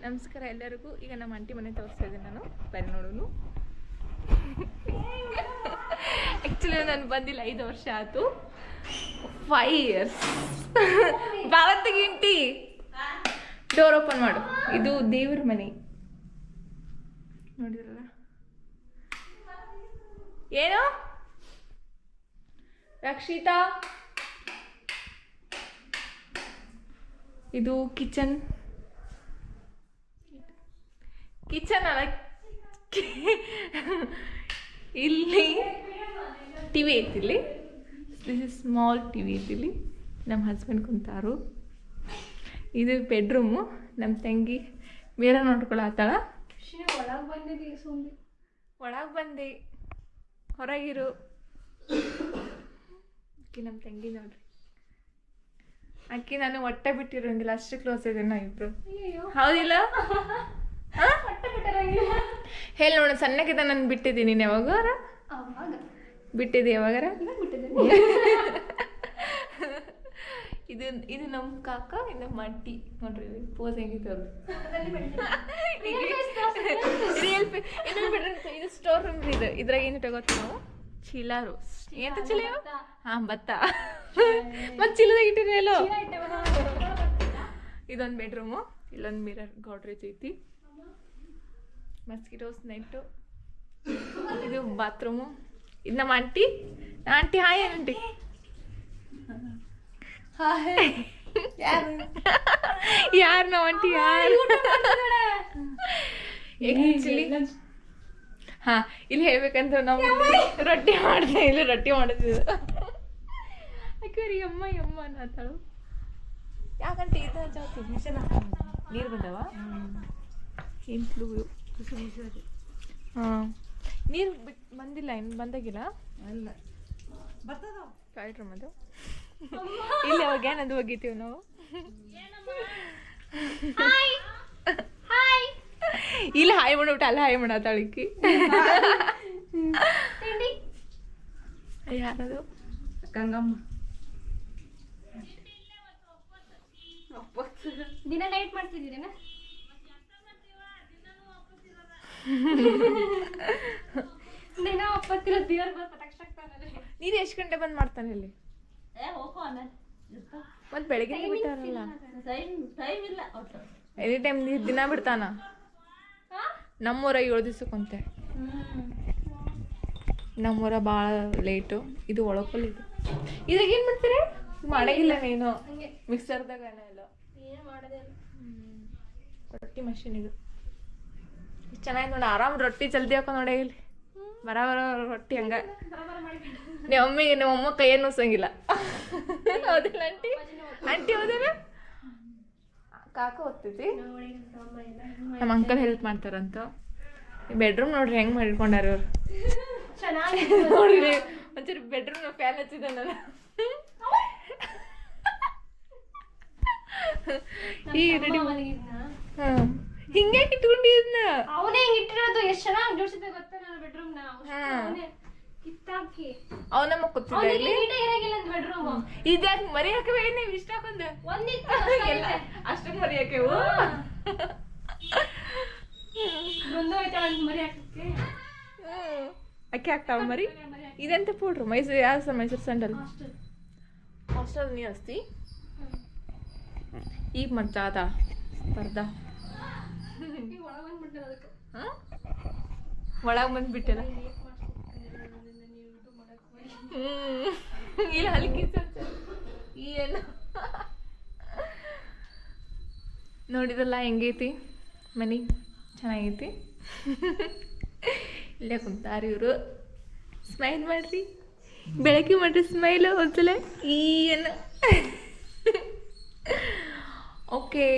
ನಮಸ್ಕಾರ ಎಲ್ಲರಿಗೂ. ಈಗ ನಮ್ಮ ಆಂಟಿ ಮನೆ ತೋರಿಸ್ತಾ ಇದ್ದೀನಿ ನಾನು. ಬನ್ನಿ ನೋಡೋನು. ಆ್ಯಕ್ಚುಲಿ ನಾನು ಬಂದಿಲ್ಲ 5 ವರ್ಷ ಆಯಿತು. 5 years. ಬಾವತ್ತಿಗಿಂಟಿ ಡೋರ್ ಓಪನ್ ಮಾಡು. ಇದು ದೇವ್ರ ಮನೆ ನೋಡಿದ್ರಲ್ಲ. ಏನು ರಕ್ಷಿತಾ, ಇದು ಕಿಚನ್ ಅಲ್ಲ, ಇಲ್ಲಿ ಟಿವಿ ಐತಿಲ್ಲಿ. ದಿಸ್ ಇಸ್ ಸ್ಮಾಲ್ ಟಿವಿ ಐತಿಲ್ಲಿ. ನಮ್ಮ ಹಸ್ಬೆಂಡ್ ಕುಂತಾರು. ಇದು ಬೆಡ್ರೂಮು. ನಮ್ಮ ತಂಗಿ ಬೇರೆ ನೋಡ್ಕೊಳತ್ತಾಳ. ಒಳಗೆ ಬಂದೆ, ಹೊರಗಿರು. ಅಕ್ಕಿ ನಮ್ಮ ತಂಗಿ ನೋಡ್ರಿ. ಅಕ್ಕಿ ನಾನು ಒಟ್ಟೆ ಬಿಟ್ಟಿರೋಂಗಿಲ್ಲ, ಅಷ್ಟು ಕ್ಲೋಸ್ ಇದೆ ನಾವು ಇಬ್ರು. ಹೌದಿಲ್ಲ? ಹೇಳಿ ನೋಡ, ಸಣ್ಣಕ್ಕಿದ್ದ ನಾನು ಬಿಟ್ಟಿದ್ದೀನಿ. ನೀನು ಯಾವಾಗಾರ ಬಿಟ್ಟಿದ್ದೆ? ಯಾವಾಗಾರ ಇದು ನಮ್ಮ ಕಾಕ, ಇದು ನಮ್ಮ ಅಟ್ಟಿ. ನೋಡ್ರಿ ಪೋಸ್ ಹೆಂಗಿತ್ತು ಅವ್ರು. ಇದು ಸ್ಟೋರ್ ರೂಮ್. ಇದು ಇದ್ರಾಗ ಏನು ತಗೋತೀವಿ ನಾವು? ಚೀಲಾರು. ಎಂತ ಚೀಲ? ಹಾಂ, ಭತ್ತ. ಮತ್ತು ಚೀಲದಾಗ ಇಟ್ಟಿರಲ್ಲೋ. ಇದೊಂದು ಬೆಡ್ರೂಮು. ಇಲ್ಲೊಂದು ಮಿರರ್ ಗೋಡ್ರೇಜ್ ಐತಿ. ಮಸ್ಕಿಟೋಸ್ ನೆಟ್ಟು. ಇದು ಬಾತ್ರೂಮು. ಇದು ನಮ್ಮ ಆಂಟಿ. Hi aunty. ಯಾರು ನಮ್ಮ ಆಂಟಿ? ಯಾರು? ಆ್ಯಕ್ಚುಲಿ ಹಾಂ, ಇಲ್ಲಿ ಹೇಳ್ಬೇಕಂದ್ರೆ ನಾವು ರೊಟ್ಟಿ ಮಾಡ್ತೇವೆ. ಇಲ್ಲಿ ರೊಟ್ಟಿ ಮಾಡ್ತಿದ್ದೆ. ಯಾಕೆ ಯಮ್ಮ ಅನ್ನತ್ತಾಳು. ಯಾಕಂತ ಇದು ಜಾಸ್ತಿ ಮಿಷನ್ ನೀರು ಬಂದವ. ಇಂಟ್ಲು ಹಾಂ, ನೀರು ಬಿಟ್ಟು ಬಂದಿಲ್ಲ, ಇನ್ನು ಬಂದಾಗಿಲ್ಲ. ಅಲ್ಲ ಬರ್ತದ ಟಾಯ್ಲೆಟ್ ರೂಮ್ ಅದು. ಇಲ್ಲಿ ಅವಾಗ ಏನದು ಒಗಿತೀವಿ ನಾವು. ಇಲ್ಲಿ ಹಾಯ್ ಮಾಡ್ಬಿಟ್ಟು ಅಲ್ಲಿ ಹಾಯ್ ಮಾಡತ್ತಾಳಿಕ್ಕಿ. ಯಾರದು? ಗಂಗಮ್ಮ. ದಿನ ನೈಟ್ ಮಾಡ್ತಿದ್ದೀರೇನ? ದಿನ ಒಪ್ಪತ್ತಿರೋ ದೇವ್ರ ಪಟಾಕ್ತಾನಲ್ಲ. ನೀನು ಎಷ್ಟು ಗಂಟೆ ಬಂದು ಮಾಡ್ತಾನೆ ಇಲ್ಲಿ? ಮತ್ತು ಬೆಳಿಗ್ಗೆ ಬಿಟ್ಟಾರಲ್ಲ. ಎನಿ ಟೈಮ್ ದಿನ ಬಿಡ್ತಾನ. ನಮ್ಮೂರ 7 ದಿವ್ಸಕ್ಕಂತೆ. ನಮ್ಮೂರ ಭಾಳ ಲೇಟು. ಇದು ಒಳಕಲ್. ಇದು ಇದಾಗ ಏನು ಮಾಡ್ತೀರಿ? ಮಾಡಂಗಿಲ್ಲ ನೀನು ಮಿಕ್ಸರ್ದಾಗ ಎಲ್ಲ ರೊಟ್ಟಿ ಮಷೀನ್. ಇದು ಚೆನ್ನಾಗಿ ನೋಡಿ. ಆರಾಮ್ ರೊಟ್ಟಿ ಜಲ್ದಿ ಹಾಕೋ ನೋಡಿ. ಇಲ್ಲಿ ಬರ ರೊಟ್ಟಿ ಹಂಗ. ನಿಮ್ಮಮ್ಮ ಕೈಯನ್ನು ನುಸಂಗಿಲ್ಲ. ಹೌದಿಲ್ಲ ಆಂಟಿ? ಆಂಟಿ ಹೌದಿಲ್ಲ? ಕಾಕ ಓದ್ತೈತಿ. ನಮ್ಮ ಅಂಕಲ್ ಹೆಲ್ಪ್ ಮಾಡ್ತಾರಂತ. ಬೆಡ್ರೂಮ್ ನೋಡ್ರಿ ಹೆಂಗೆ ಮಾಡಿಕೊಂಡಾರ ಅವ್ರು. ನೋಡ್ರಿ ಒಂಚೂರು ಬೆಡ್ರೂಮ್ ಫ್ಯಾನ್ ಹಚ್ಚಿದ್ದೆ ನಾನು. ಈ ರೆಡಿ. ಹಾಂ, ಹಿಂಗೆ ಇಟ್ಕೊಂಡಿದ್ನ. ಅವನೇ ಹಿಂಗೆ ಇಟ್ಟಿರೋದು. ಎಷ್ಟು ಚೆನ್ನಾಗಿ ಜೋಡಿಸಿದ್ದೆ ಗೊತ್ತಾ ನಾನು ಬೆಡ್ರೂಮ್ನ. ಕಿತ್ತಾಕಿ ಅವನ ಕೂತಿದ್ದ ಇಲ್ಲಿ. ಬೆಡ್ರೂಮ್ ಇದ್ಯಾಕೆ ಮರಿ ಹಾಕವೆ? ನೀವು ಇಷ್ಟ ಹಾಕೊಂಡೆ ಅಷ್ಟಕ್ಕೆ ಮರಿ ಹಾಕೆವು. ಮರಿ ಹಾಕಕ್ಕೆ ಅಕ್ಕಿ ಹಾಕ್ತಾವ ಮರಿ. ಇದೆಂತ ಪೌಡ್ರು? ಮೈಸೂರು ಯಾವ ಮೈಸೂರು ಸ್ಯಾಂಡಲ್. ಹಾಸ್ಟೆಲ್ ನೀ ಅಸ್ತಿ ಈಗ ಮತ್ತೆ ಅದ ಸ್ಪರ್ಧಾ ಒಳಗೆ ಬಂದ್ಬಿಟ್ಟೆಲ್ಲ. ಇಲ್ಲ ಹಲ್ಕಿ ಏನು ನೋಡಿದಲ್ಲ ಹೆಂಗೈತಿ ಮನೆ. ಚೆನ್ನಾಗೈತಿ. ಇಲ್ಲೇ ಕುಂತಾರ ಇವರು. ಸ್ಮೈಲ್ ಮಾಡ್ರಿ, ಬೆಳಗ್ಗೆ ಮಾಡ್ರಿ ಸ್ಮೈಲು ಒಂದ್ಸಲ. ಏನು ಓಕೆ.